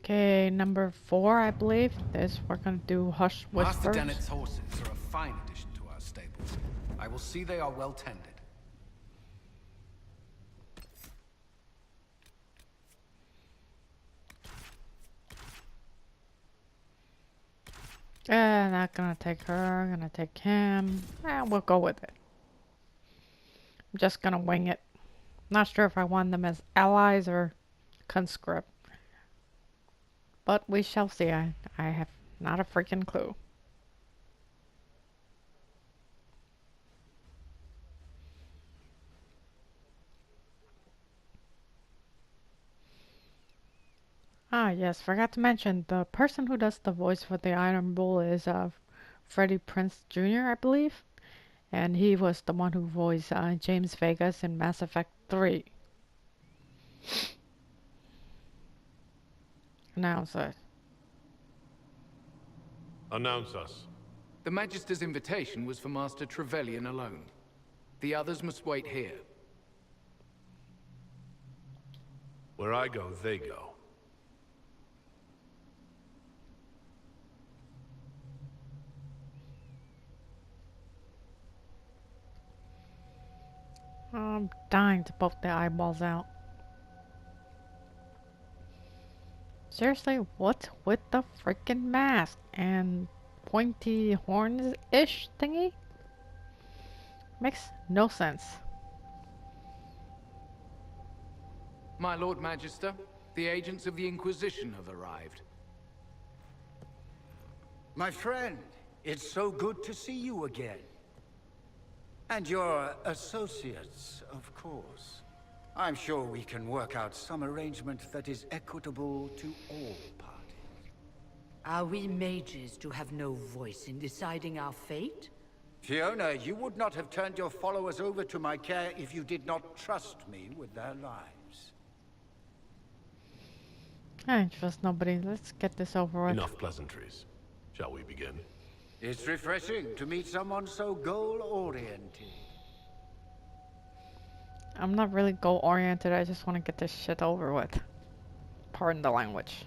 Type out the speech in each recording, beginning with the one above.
Okay, number 4, I believe. This we're gonna do Hush Master Whispers. Dennett's horses are a fine addition to our stables. I will see they are well tended. Not gonna take her, gonna take him. We'll go with it. I'm just gonna wing it. Not sure if I want them as allies or conscript. But we shall see. I have not a freaking clue. Ah, yes, forgot to mention, the person who does the voice for the Iron Bull is Freddie Prinze Jr., I believe. And he was the one who voiced James Vegas in Mass Effect 3. Announce it. Announce us. The Magister's invitation was for Master Trevelyan alone. The others must wait here. Where I go, they go. I'm dying to poke their eyeballs out. Seriously, what's with the freaking mask and pointy horns-ish thingy? Makes no sense. My Lord Magister, the agents of the Inquisition have arrived. My friend, it's so good to see you again. And your associates, of course. I'm sure we can work out some arrangement that is equitable to all parties. Are we mages to have no voice in deciding our fate? Fiona, you would not have turned your followers over to my care if you did not trust me with their lives. I trust nobody. Let's get this over with. Enough pleasantries. Shall we begin? It's refreshing to meet someone so goal-oriented. I'm not really goal-oriented. I just want to get this shit over with. Pardon the language.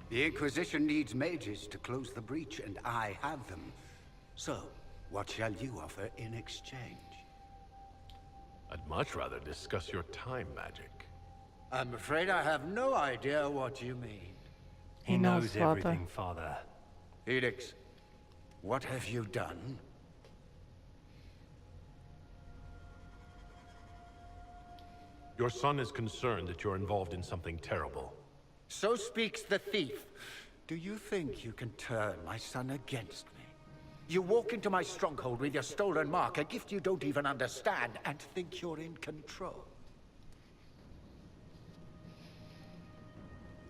The Inquisition needs mages to close the breach, and I have them. So, what shall you offer in exchange? I'd much rather discuss your time magic. I'm afraid I have no idea what you mean. He knows, everything, Father. Felix, what have you done? Your son is concerned that you're involved in something terrible. So speaks the thief. Do you think you can turn my son against me? You walk into my stronghold with your stolen mark, a gift you don't even understand, and think you're in control.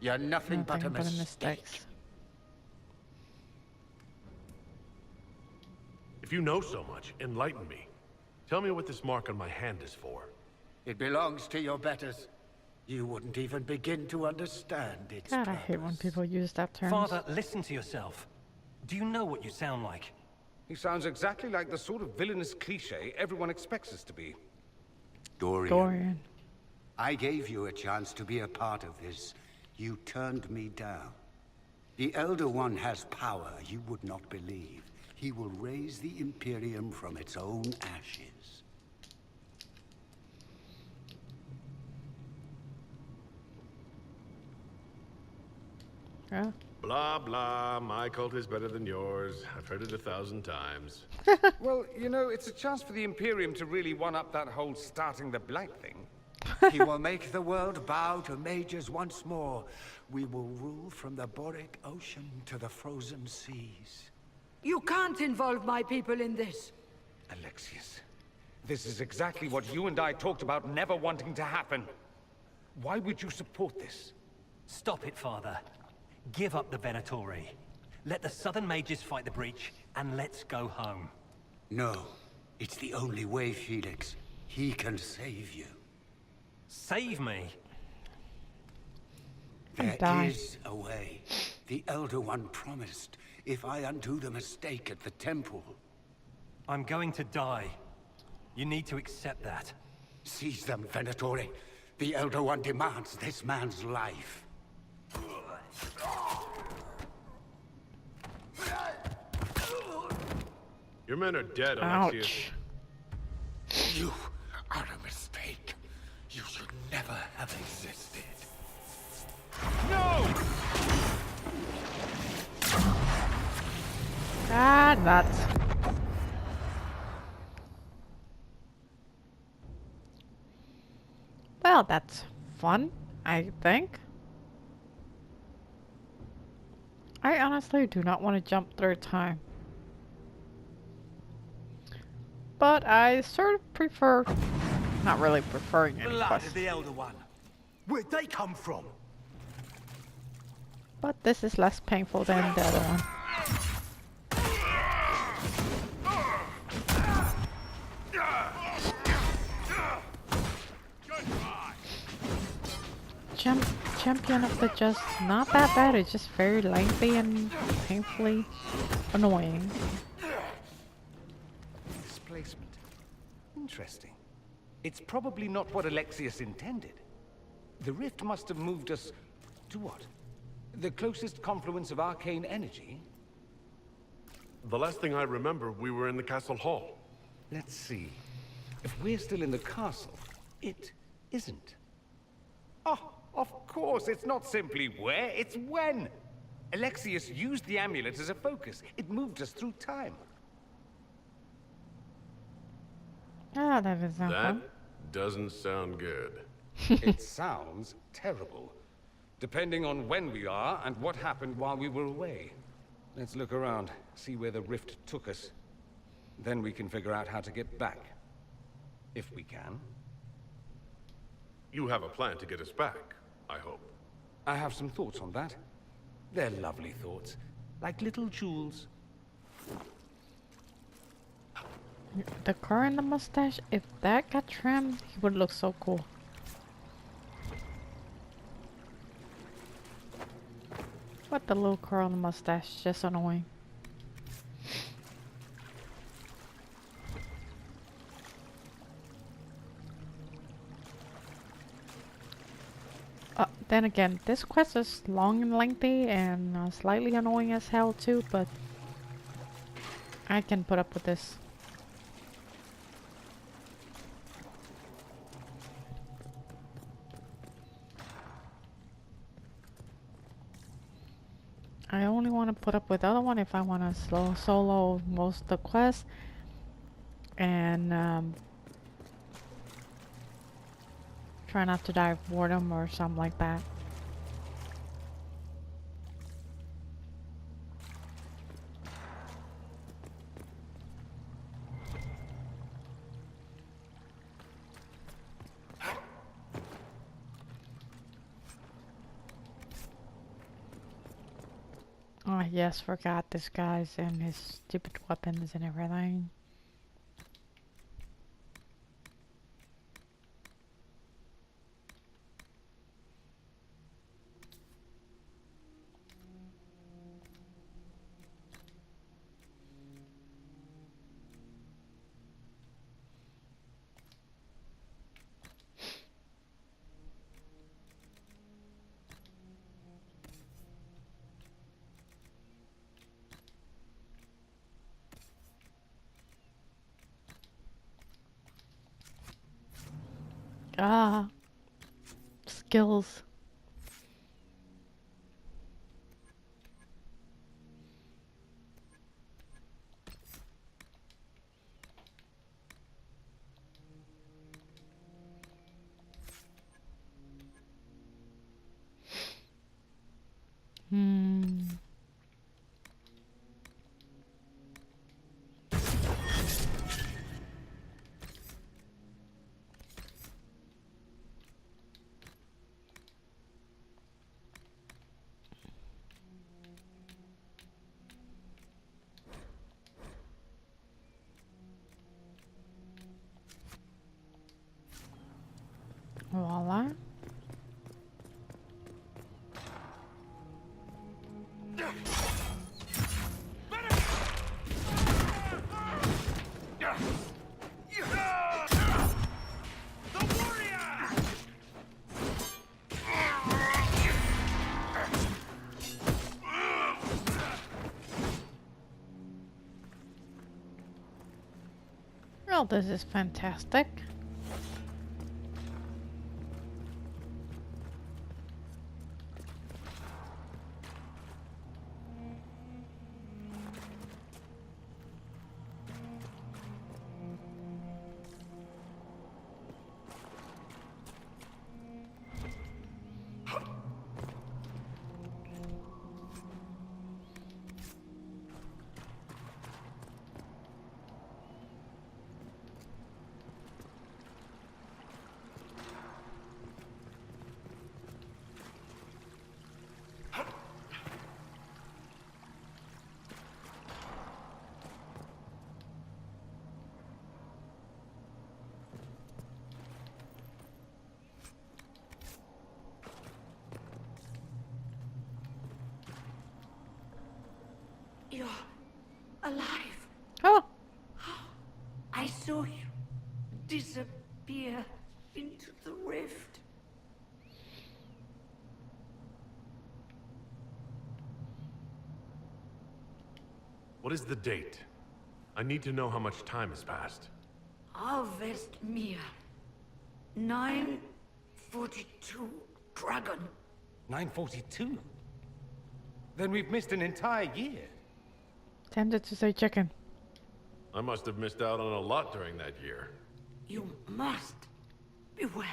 You're nothing but a mistake. If you know so much, enlighten me. Tell me what this mark on my hand is for. It belongs to your betters. You wouldn't even begin to understand its God, I hate when purpose. people use that term. Father, listen to yourself. Do you know what you sound like? He sounds exactly like the sort of villainous cliché everyone expects us to be. Dorian. I gave you a chance to be a part of this. You turned me down. The Elder One has power you would not believe. He will raise the Imperium from its own ashes. Yeah. Blah, blah. My cult is better than yours. I've heard it 1,000 times. Well, you know, it's a chance for the Imperium to really one-up that whole starting the Blight thing. He will make the world bow to mages once more. We will rule from the Boric Ocean to the frozen seas. You can't involve my people in this. Alexius, this is exactly what you and I talked about never wanting to happen. Why would you support this? Stop it, Father. Give up the Venatori. Let the Southern Mages fight the breach, and let's go home. No, it's the only way, Felix. He can save you. Save me? There is a way. The Elder One promised, if I undo the mistake at the temple. I'm going to die. You need to accept that. Seize them, Venatori. The Elder One demands this man's life. Your men are dead, Alexius. Ouch. You are a mistake. You should never have existed. No! Ah, nuts. Well, that's fun, I think. I honestly do not want to jump through time. But I sort of prefer, not really preferring any Blood quest, of the Elder One. Where'd they come from? but this is less painful than the other one. Champion of the Just, not that bad, it's just very lengthy and painfully annoying. Displacement. Interesting. It's probably not what Alexius intended. The rift must have moved us to what? The closest confluence of arcane energy? The last thing I remember, we were in the castle hall. Let's see. If we're still in the castle, it isn't. Oh, of course, it's not simply where, it's when. Alexius used the amulet as a focus. It moved us through time. Ah, that is not That fun. doesn't sound good. It sounds terrible. Depending on when we are and what happened while we were away. Let's look around, see where the rift took us. Then we can figure out how to get back. If we can. You have a plan to get us back, I hope. I have some thoughts on that. They're lovely thoughts. Like little jewels. The car and the mustache, if that got trimmed, he would look so cool. But the little curl and the mustache is just annoying. Then again, this quest is long and lengthy and slightly annoying as hell too, but I can put up with this. I only want to put up with the other one if I want to solo most of the quests and try not to die of boredom or something like that. Oh yes, forgot this guy's and his stupid weapons and everything. Ah, skills. Voila. Well, this is fantastic. You're alive. Oh, I saw you disappear into the rift. What is the date? I need to know how much time has passed. Harvest Mir. 942 Dragon. 942? Then we've missed an entire year. tempted to say chicken. I must have missed out on a lot during that year. You must beware.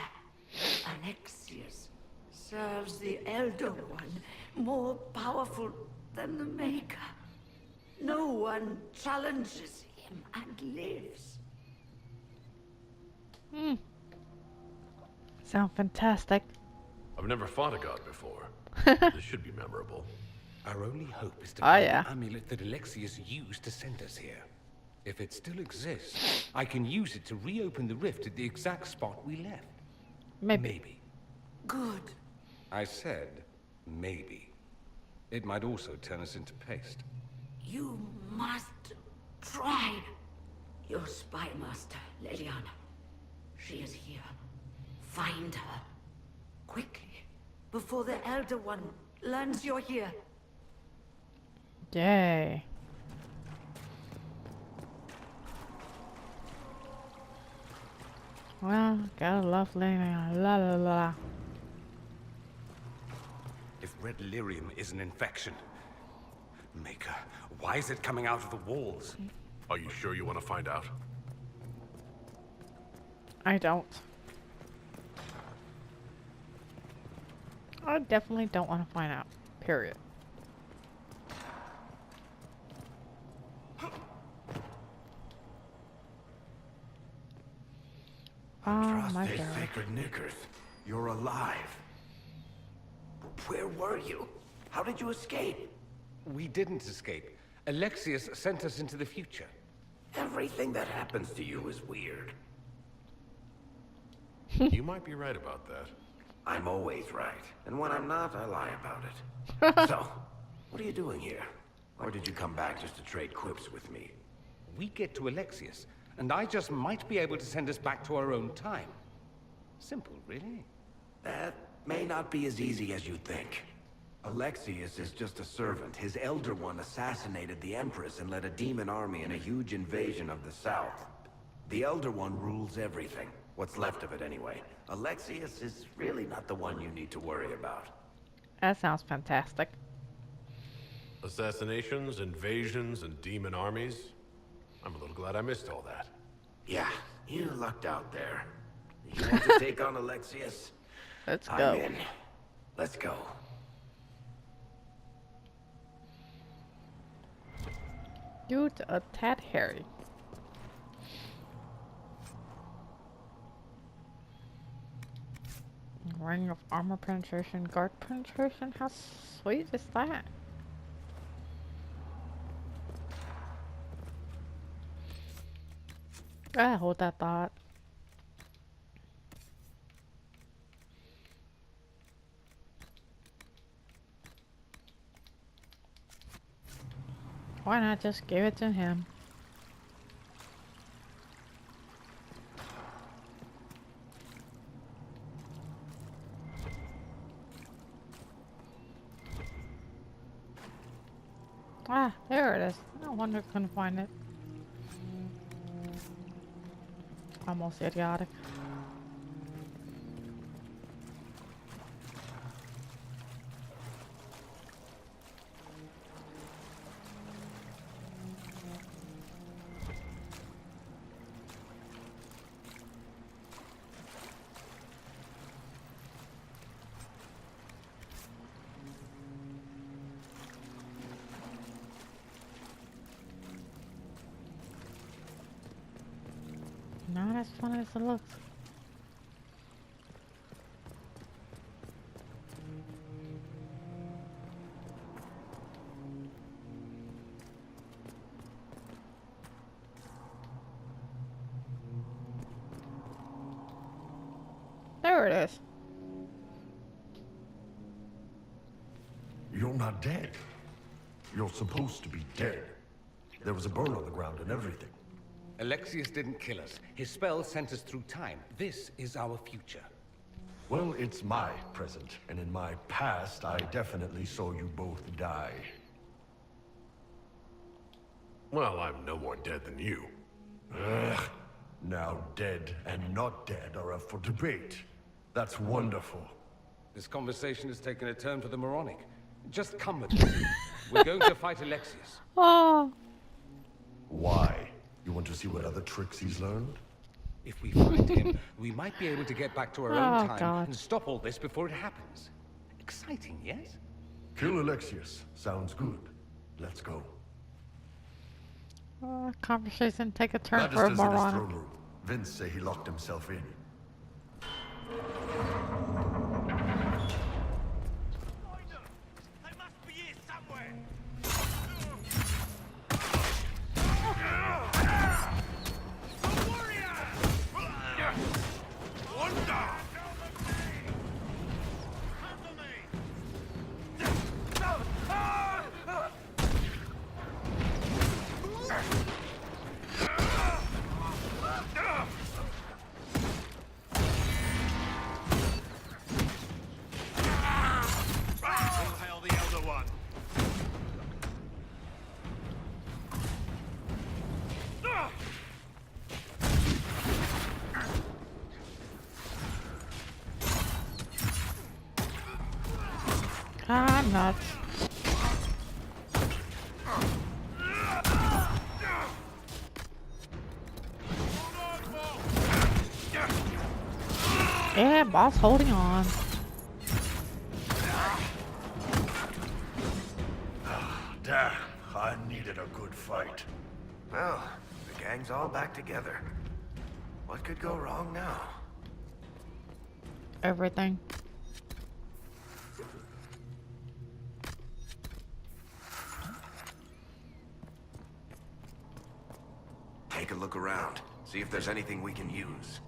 Alexius serves the Elder One, more powerful than the Maker. No one challenges him and lives. Sound fantastic. I've never fought a god before. This should be memorable. Our only hope is to Oh, find yeah. the amulet that Alexius used to send us here. If it still exists, I can use it to reopen the rift at the exact spot we left. Maybe. Good. I said, maybe. It might also turn us into paste. You must try. Your spy master, Leliana. She is here. Find her. Quickly. Before the Elder One learns you're here. Yay. Well, gotta love Lena. La la la. If red lyrium is an infection, Maker, why is it coming out of the walls? Are you sure you want to find out? I don't. I definitely don't want to find out. Period. Oh my god. Sacred Knickers, you're alive. Where were you? How did you escape? We didn't escape. Alexius sent us into the future. Everything that happens to you is weird. You might be right about that. I'm always right, and when I'm not, I lie about it. So, what are you doing here? Or did you come back just to trade quips with me? We get to Alexius, and I just might be able to send us back to our own time. Simple, really. That may not be as easy as you think. Alexius is just a servant. His Elder One assassinated the Empress and led a demon army in a huge invasion of the South. The Elder One rules everything. What's left of it, anyway. Alexius is really not the one you need to worry about. That sounds fantastic. Assassinations, invasions, and demon armies. I'm a little glad I missed all that. Yeah, you lucked out there. You want to take on Alexius? Let's I'm go. in. Let's go. Dude's a tad hairy. Ring of armor penetration, guard penetration? How sweet is that? Hold that thought. Why not just give it to him? Ah, there it is. No wonder I couldn't find it. Almost idiotic. Not as fun as it looks. There it is. You're not dead. You're supposed to be dead. There was a burn on the ground and everything. Alexius didn't kill us. His spell sent us through time. This is our future. Well, it's my present, and in my past, I definitely saw you both die. Well, I'm no more dead than you. Ugh. Now dead and not dead are up for debate. That's wonderful. This conversation has taken a turn for the moronic. Just come with me. We're going to fight Alexius. Oh. Why? You want to see what other tricks he's learned? If we find him, we might be able to get back to our own time God. and stop all this before it happens. Exciting, yes? Kill Alexius. Sounds good. Let's go. Conversation take a turn for a Magister's in his moronic. throne room. Vince say he locked himself in. Ah, nuts. Yeah, boss holding on. Damn, I needed a good fight. Well, the gang's all back together. What could go wrong now? Everything. Take a look around. See if there's anything we can use.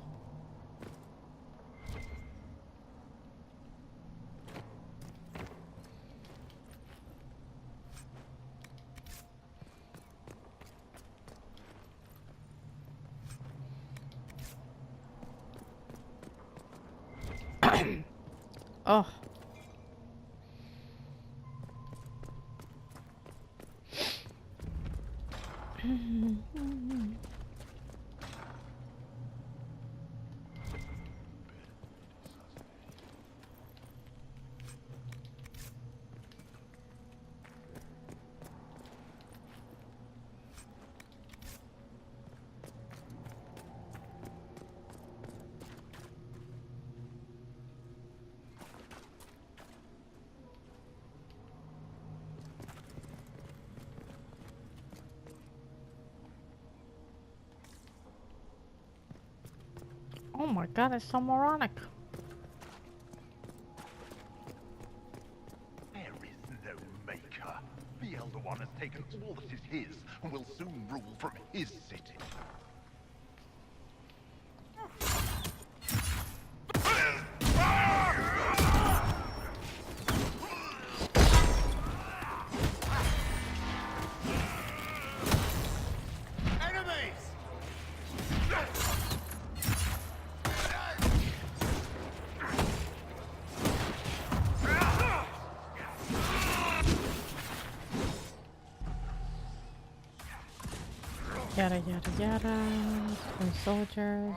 Oh. Oh my god, it's so moronic. There is no maker. The Elder One has taken all that is his and will soon rule from his city. Yada yada yada. 3 soldiers.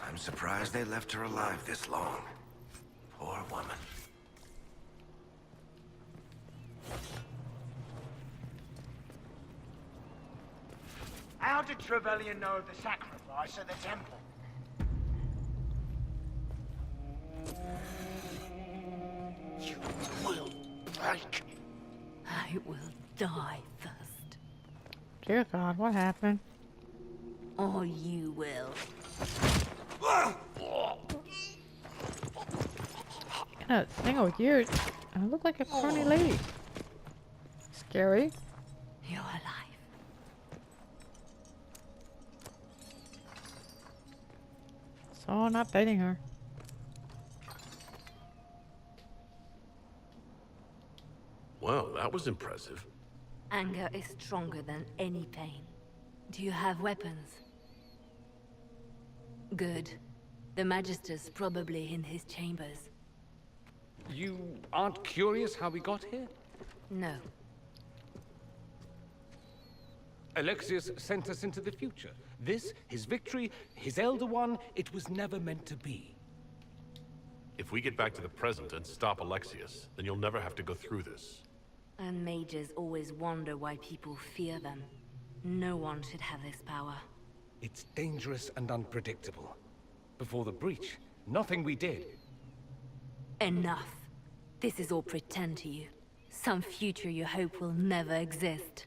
I'm surprised they left her alive this long. Poor woman. How did Trevelyan know of the sacrifice at the temple? You will break. I will die first. Dear God, what happened? Or you will. That thing over here, I look like a crony lady. Scary. You're alive. So not dating her. Well, that was impressive. Anger is stronger than any pain. Do you have weapons? Good. The Magister's probably in his chambers. You aren't curious how we got here? No. Alexius sent us into the future. This, his victory, his Elder One, it was never meant to be. If we get back to the present and stop Alexius, then you'll never have to go through this. And mages always wonder why people fear them. No one should have this power. It's dangerous and unpredictable. Before the breach, nothing we did. Enough. This is all pretend to you. Some future you hope will never exist.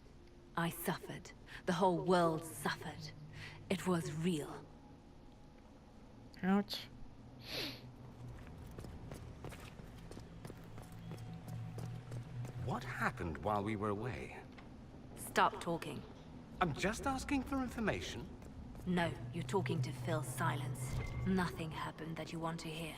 I suffered. The whole world suffered. It was real. Ouch. What happened while we were away? Stop talking. I'm just asking for information. No, you're talking to fill silence. Nothing happened that you want to hear.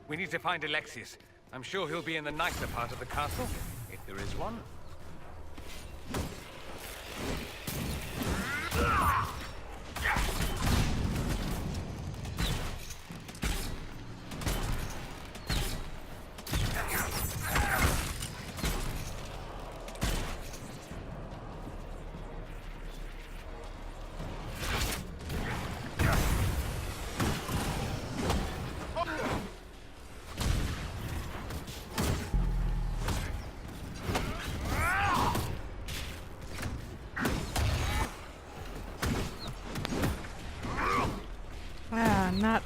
We need to find Alexius. I'm sure he'll be in the nicer part of the castle, if there is one. Not.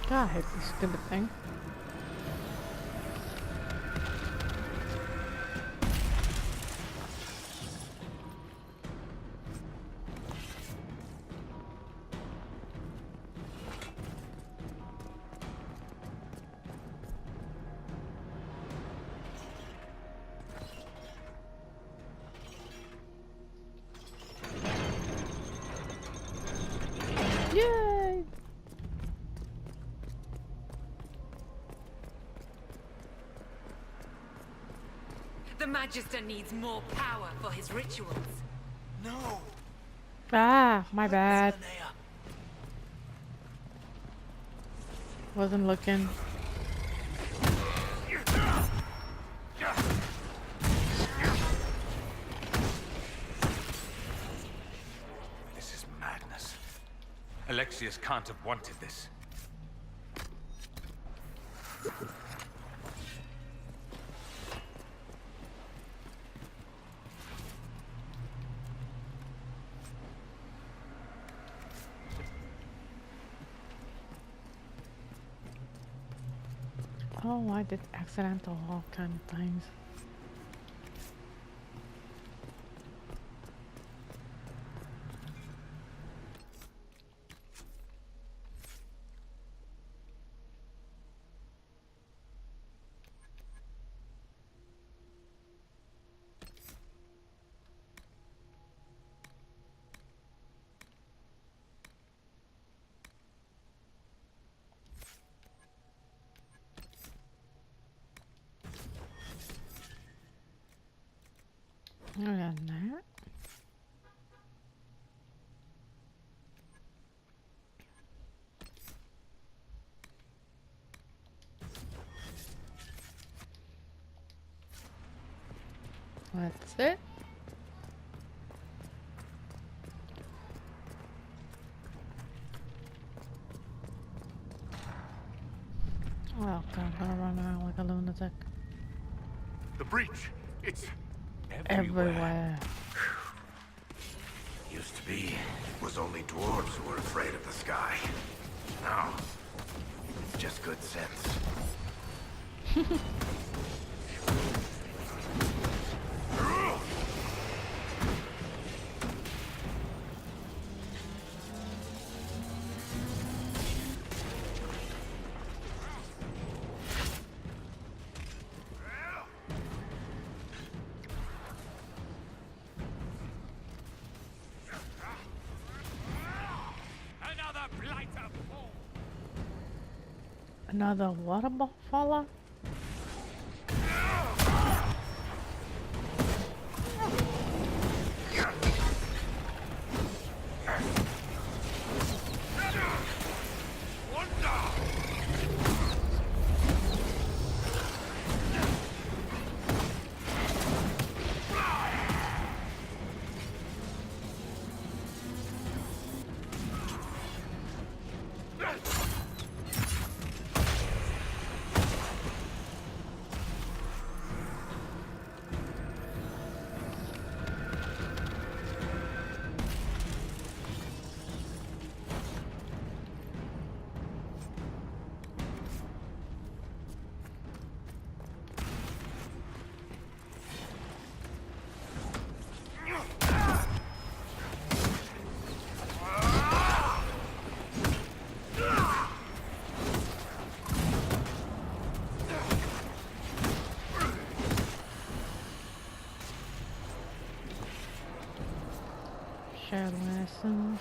God, I hate this stupid thing. Yay! The Magister needs more power for his rituals. No. Ah, my bad. Wasn't looking. This is madness. Alexius can't have wanted this. Oh, I did accidental all kind of things. And that. That's it. Oh, God, I'm gonna run around like a lunatic. The breach! It's Everywhere. Used to be, it was only dwarves who were afraid of the sky. Now, it's just good sense. Another waterfall faller? Shared lessons.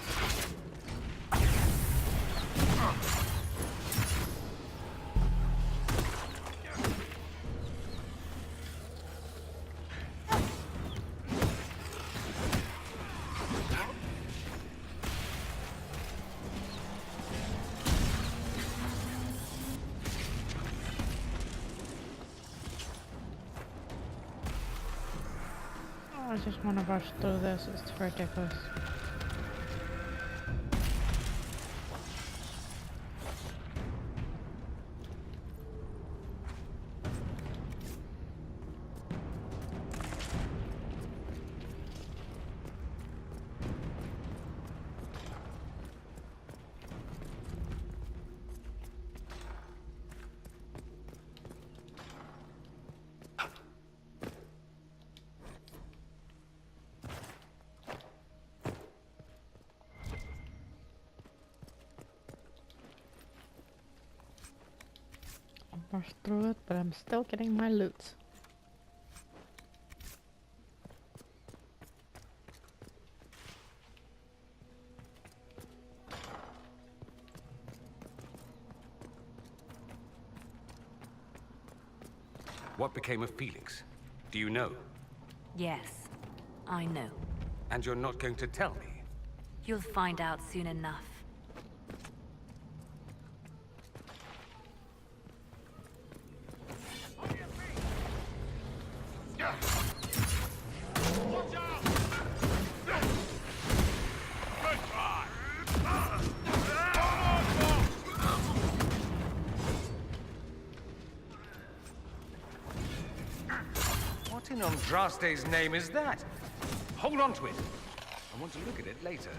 I just want to rush through this, it's ridiculous. Rush through it, but I'm still getting my loot. What became of Felix? Do you know? Yes, I know. And you're not going to tell me? You'll find out soon enough. What in Andraste's name is that? Hold on to it. I want to look at it later.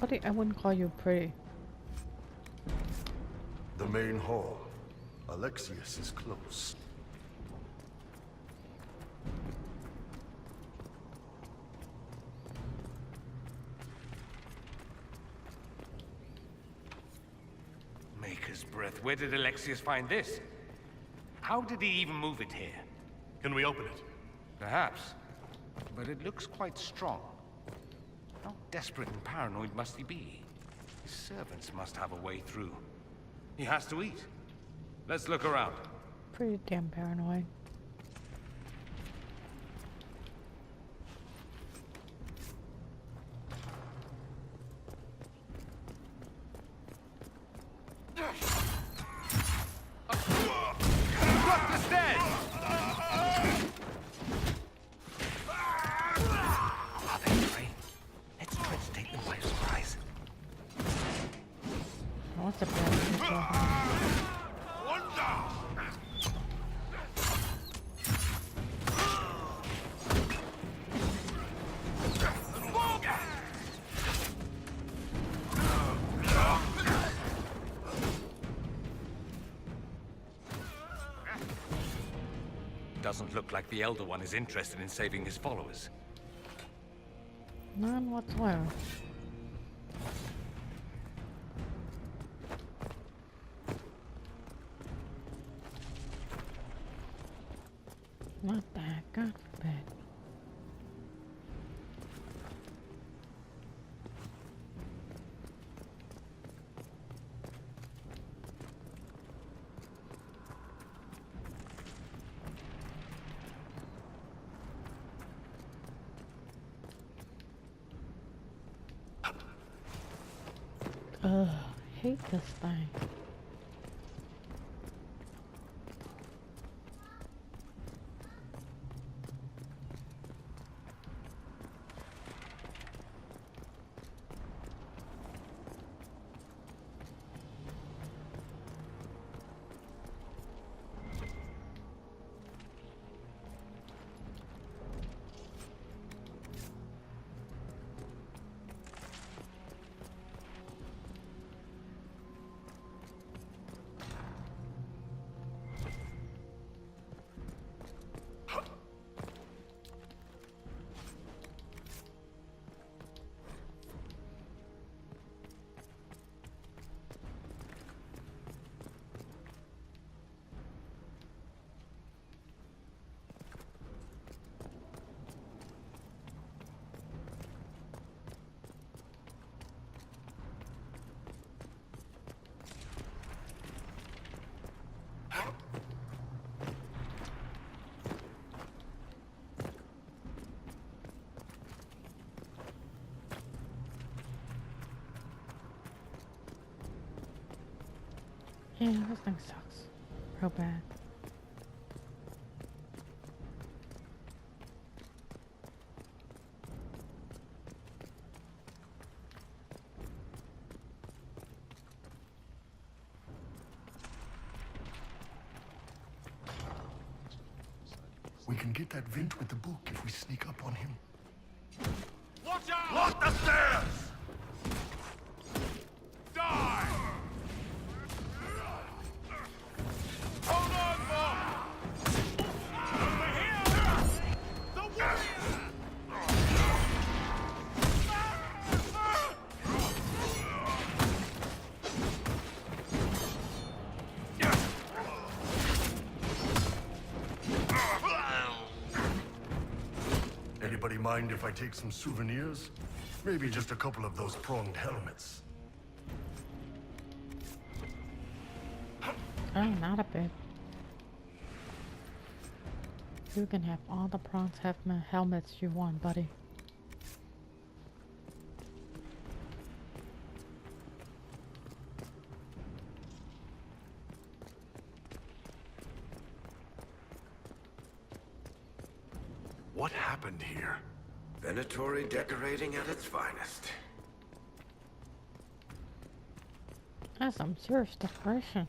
Buddy, I wouldn't call you pretty. The main hall. Alexius is close. Maker's breath. Where did Alexius find this? How did he even move it here? Can we open it? Perhaps. But it looks quite strong. How desperate and paranoid must he be? His servants must have a way through. He has to eat. Let's look around. Pretty damn paranoid. What's the plan? Doesn't look like the Elder One is interested in saving his followers. None whatsoever. Not that, God forbid. Ugh, hate this thing. Yeah, this thing sucks. Real bad. We can get that vent with the book if we sneak up on him. Watch out! Lock the stairs! Die! Hold on, Bob! Over here! The warrior! Anybody mind if I take some souvenirs? Maybe just a couple of those pronged helmets. Oh, not a bit. You can have all the bronze helmets you want, buddy. What happened here? Venatory decorating at its finest. That's some serious decoration.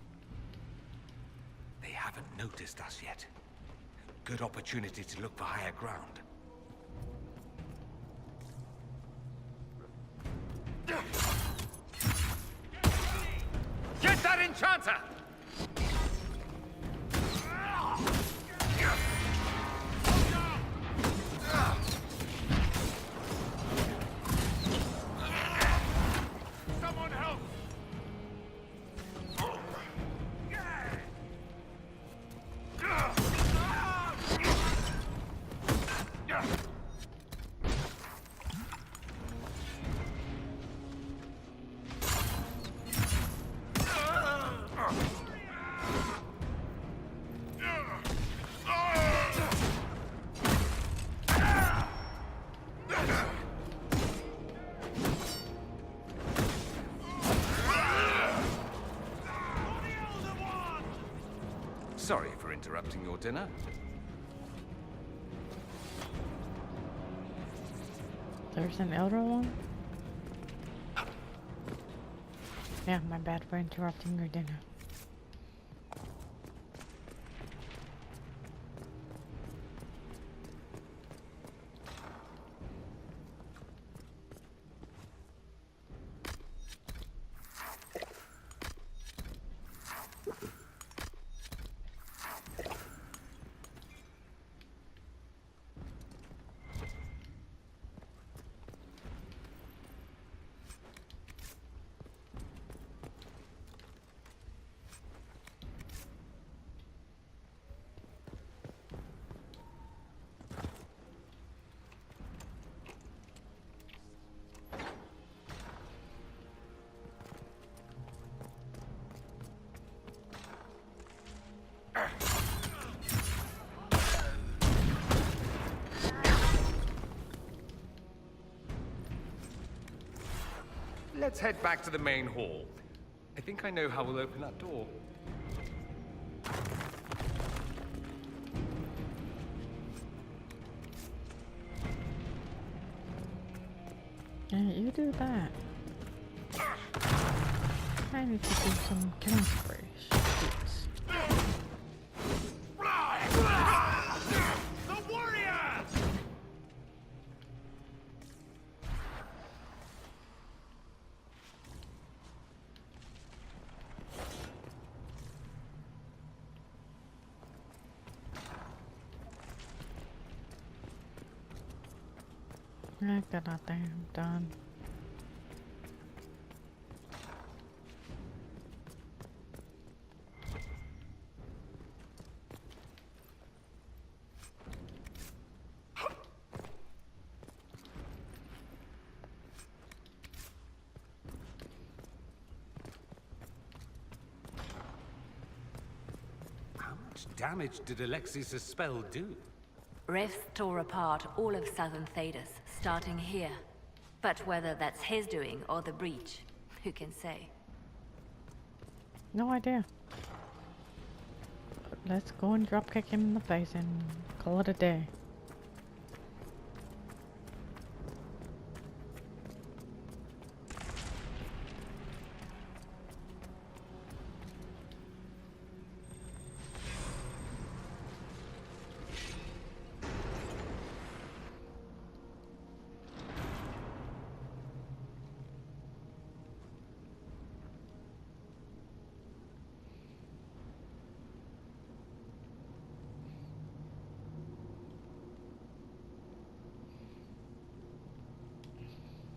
They haven't noticed us yet. Good opportunity to look for higher ground. Get that enchanter! Someone help! Sorry for interrupting your dinner. There's an elder one? Yeah, my bad for interrupting your dinner. Let's head back to the main hall. I think I know how we'll open that door. Yeah, you do that. I need to do some killing spree. Shoots. The warrior! I got nothing. I'm done. How much damage did Alexius' spell do? Rifts tore apart all of southern Thedas, starting here. But whether that's his doing or the breach, who can say? No idea. Let's go and dropkick him in the face and call it a day.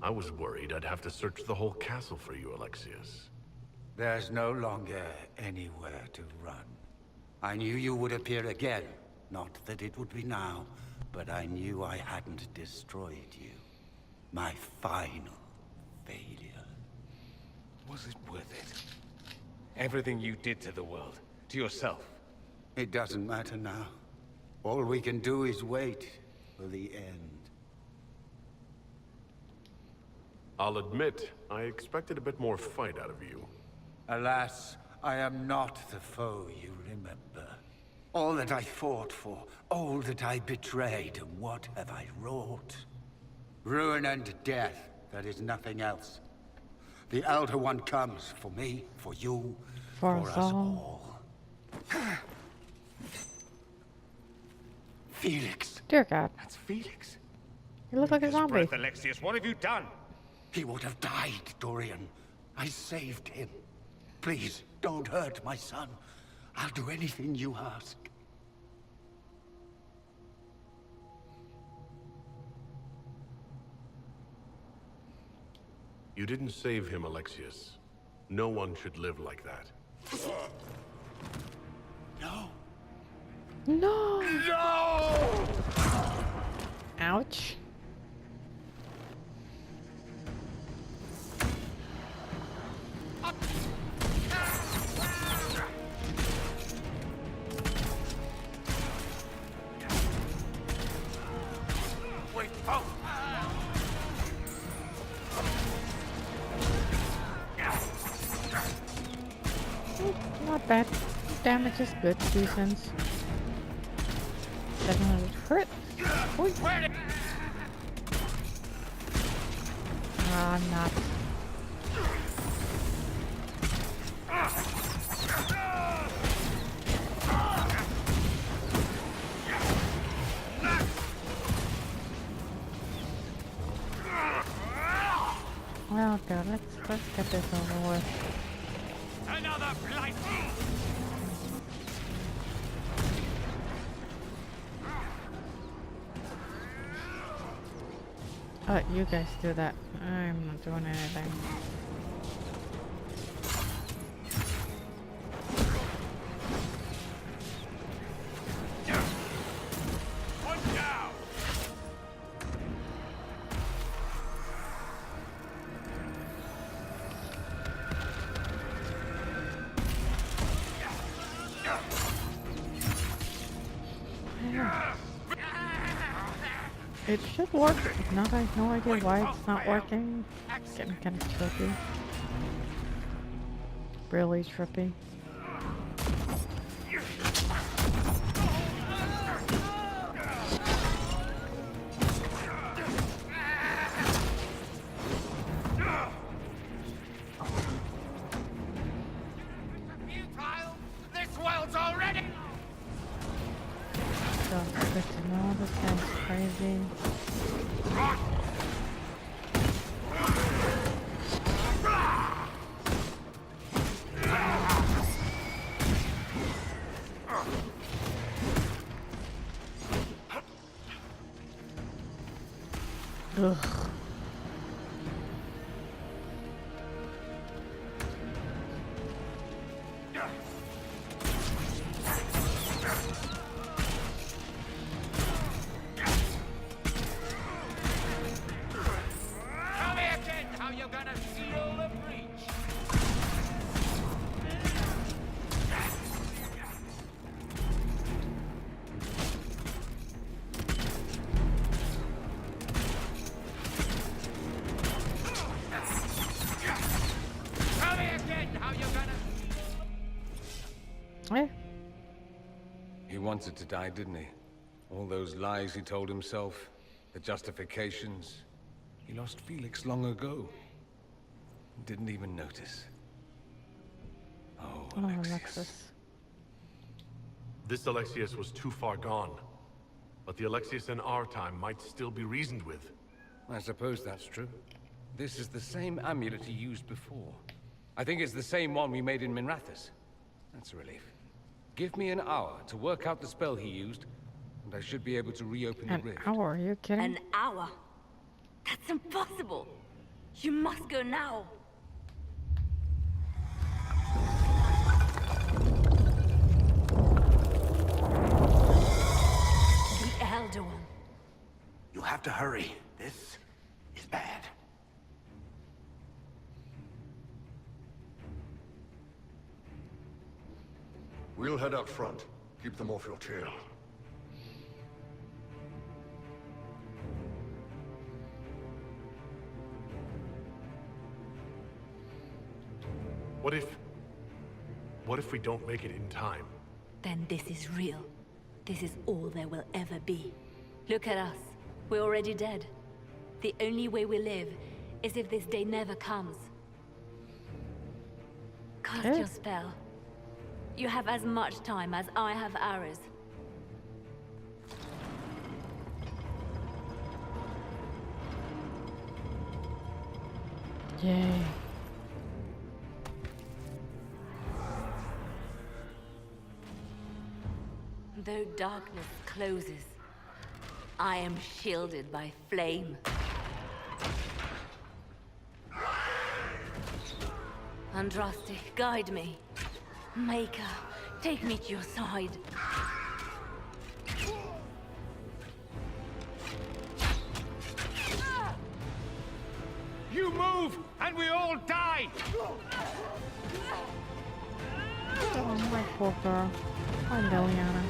I was worried I'd have to search the whole castle for you, Alexius. There's no longer anywhere to run. I knew you would appear again. Not that it would be now, but I knew I hadn't destroyed you. My final failure. Was it worth it? Everything you did to the world, to yourself. It doesn't matter now. All we can do is wait for the end. I'll admit, I expected a bit more fight out of you. Alas, I am not the foe you remember. All that I fought for, all that I betrayed, and what have I wrought? Ruin and death, that is nothing else. The Elder One comes for me, for you, For for us us all. all. Felix. Dear God. That's Felix. You look like a His zombie. breath, Alexius, what have you done? He would have died, Dorian. I saved him. Please, don't hurt my son. I'll do anything you ask. You didn't save him, Alexius. No one should live like that. No. No! No! Ouch. Wait, oh! Not bad. Damage is good, defense. 700 hurt. Oi. Ah, not. Well, God, let's get this over with. Another blight! Oh, you guys do that. I'm not doing anything. One down! It should work. If not, I have no idea why it's not working. Getting kind of trippy. Really trippy. This world's already... So good to know this guy's crazy. Ugh. Tell me again how you're gonna seal the breach! Tell me again how you're gonna... Eh? He wanted to die, didn't he? All those lies he told himself, the justifications. He lost Felix long ago. Didn't even notice. Oh, Alexius. Alexis. This Alexius was too far gone. But the Alexius in our time might still be reasoned with. I suppose that's true. This is the same amulet he used before. I think it's the same one we made in Minrathous. That's a relief. Give me an hour to work out the spell he used, and I should be able to reopen the rift. An hour? Are you kidding? An hour? That's impossible. You must go now. The Elder One. You have to hurry. This is bad. We'll head out front. Keep them off your tail. What if we don't make it in time? Then this is real. This is all there will ever be. Look at us. We're already dead. The only way we live is if this day never comes. Cast your spell. You have as much time as I have hours. Yay. Though darkness closes, I am shielded by flame. Andraste, guide me. Maker, take me to your side. You move, and we all die! Oh, my poor girl. Oh, Liliana.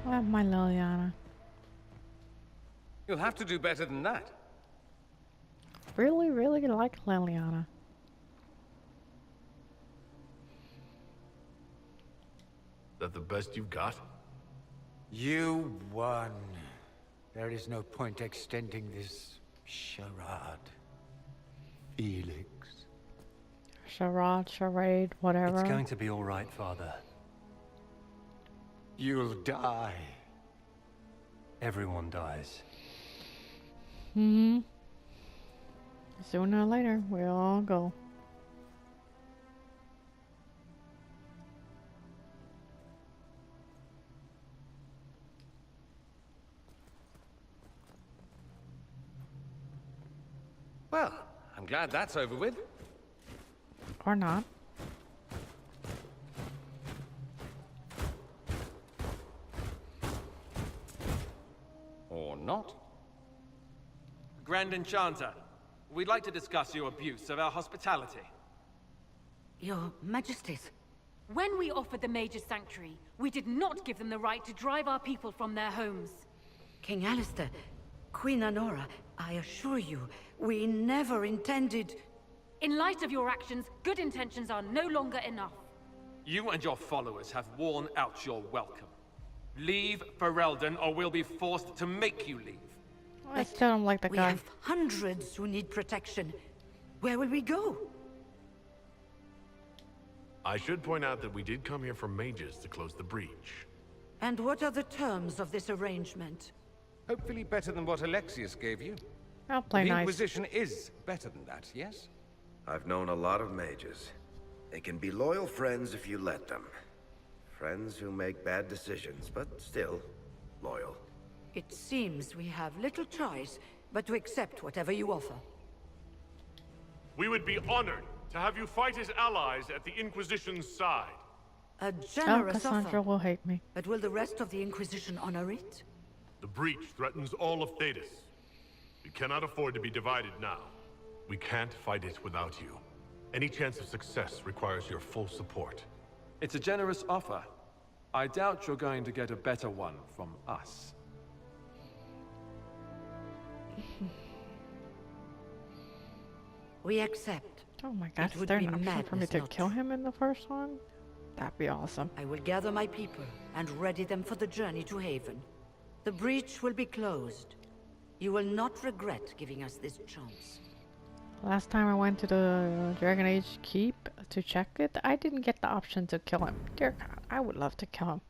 Oh, my Liliana. You'll have to do better than that. Really, really like Liliana. That the best you've got? You won. There is no point extending this charade. Felix. Charade, whatever. It's going to be all right, Father. You'll die. Everyone dies. Hmm. Sooner or later, we'll all go. Well, I'm glad that's over with. Or not. Or not. Grand Enchanter, we'd like to discuss your abuse of our hospitality. Your Majesties. When we offered the Mage's Sanctuary, we did not give them the right to drive our people from their homes. King Alistair, Queen Honora, I assure you, we never intended... In light of your actions, good intentions are no longer enough. You and your followers have worn out your welcome. Leave Ferelden, or we'll be forced to make you leave. I still don't like the We guy. have hundreds who need protection. Where will we go? I should point out that we did come here for mages to close the breach. And what are the terms of this arrangement? Hopefully better than what Alexius gave you. I'll play the nice. Inquisition is better than that, yes? I've known a lot of mages. They can be loyal friends if you let them. Friends who make bad decisions, but still loyal. It seems we have little choice but to accept whatever you offer. We would be honored to have you fight as allies at the Inquisition's side. A Oh, generous Cassandra offer. will hate me. But will the rest of the Inquisition honor it? The breach threatens all of Thedas. We cannot afford to be divided now. We can't fight it without you. Any chance of success requires your full support. It's a generous offer. I doubt you're going to get a better one from us. We accept. Oh my god, It is would there be an option for me madness to not kill to. him in the first one? That'd be awesome. I will gather my people and ready them for the journey to Haven. The breach will be closed. You will not regret giving us this chance. Last time I went to the Dragon Age Keep to check it, I didn't get the option to kill him. Dear God, I would love to kill him.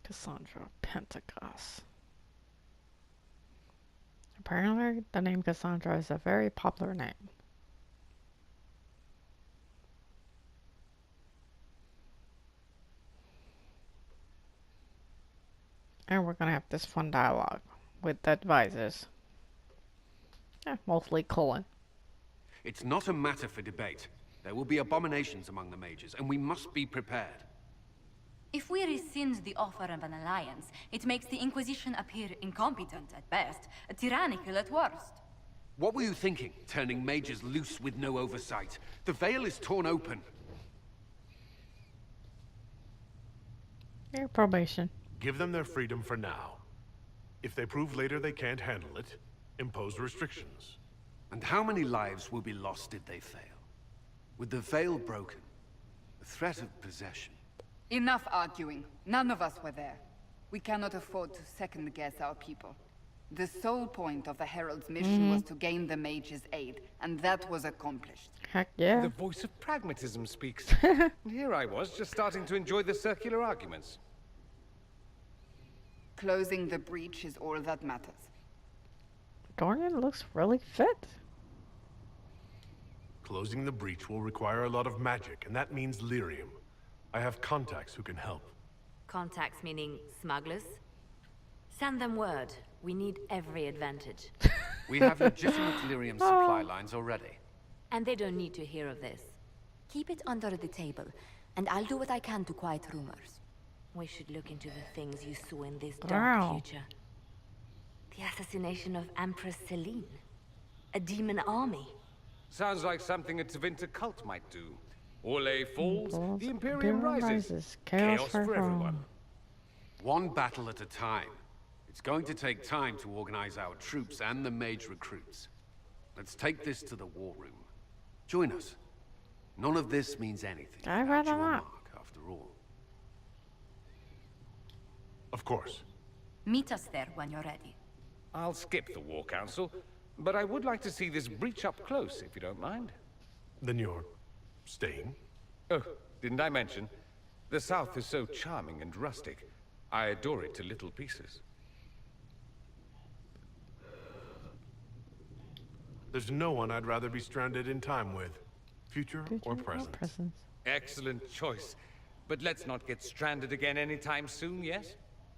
Cassandra Pentecost. Apparently, the name Cassandra is a very popular name. And we're gonna have this fun dialogue with the advisors. Mostly Cullen. It's not a matter for debate. There will be abominations among the mages, and we must be prepared. If we rescind the offer of an alliance, it makes the Inquisition appear incompetent at best, tyrannical at worst. What were you thinking, turning mages loose with no oversight? The veil is torn open. Your probation. Give them their freedom for now. If they prove later they can't handle it, impose restrictions. And how many lives will be lost if they fail? With the veil broken, the threat of possession. Enough arguing. None of us were there. We cannot afford to second-guess our people. The sole point of the Herald's mission was to gain the mage's aid, and that was accomplished. Heck yeah. The voice of pragmatism speaks. And here I was, just starting to enjoy the circular arguments. Closing the breach is all that matters. Dorian looks really fit. Closing the breach will require a lot of magic, and that means lyrium. I have contacts who can help. Contacts meaning smugglers? Send them word. We need every advantage. We have legitimate lyrium supply lines already. And they don't need to hear of this. Keep it under the table, and I'll do what I can to quiet rumors. We should look into the things you saw in this dark future. The assassination of Empress Celine. A demon army. Sounds like something a Tevinter cult might do. Orlais falls, the Imperium rises. Chaos for everyone. One battle at a time. It's going to take time to organize our troops and the mage recruits. Let's take this to the war room. Join us. None of this means anything without your mark, after all. Of course. Meet us there when you're ready. I'll skip the War Council, but I would like to see this breach up close, if you don't mind. Then you're staying? Oh, didn't I mention? The South is so charming and rustic. I adore it to little pieces. There's no one I'd rather be stranded in time with. Future or present. Excellent choice. But let's not get stranded again anytime soon, yes?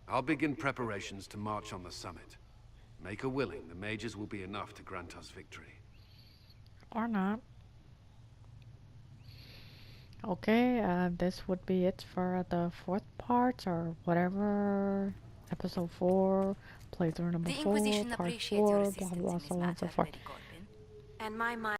I'll begin preparations to march on the summit. Make her willing, the mages will be enough to grant us victory. Or not. Okay, this would be it for the fourth part, or whatever. Episode 4, playthrough number 4, part 4, blah blah, so on and so forth. And my mind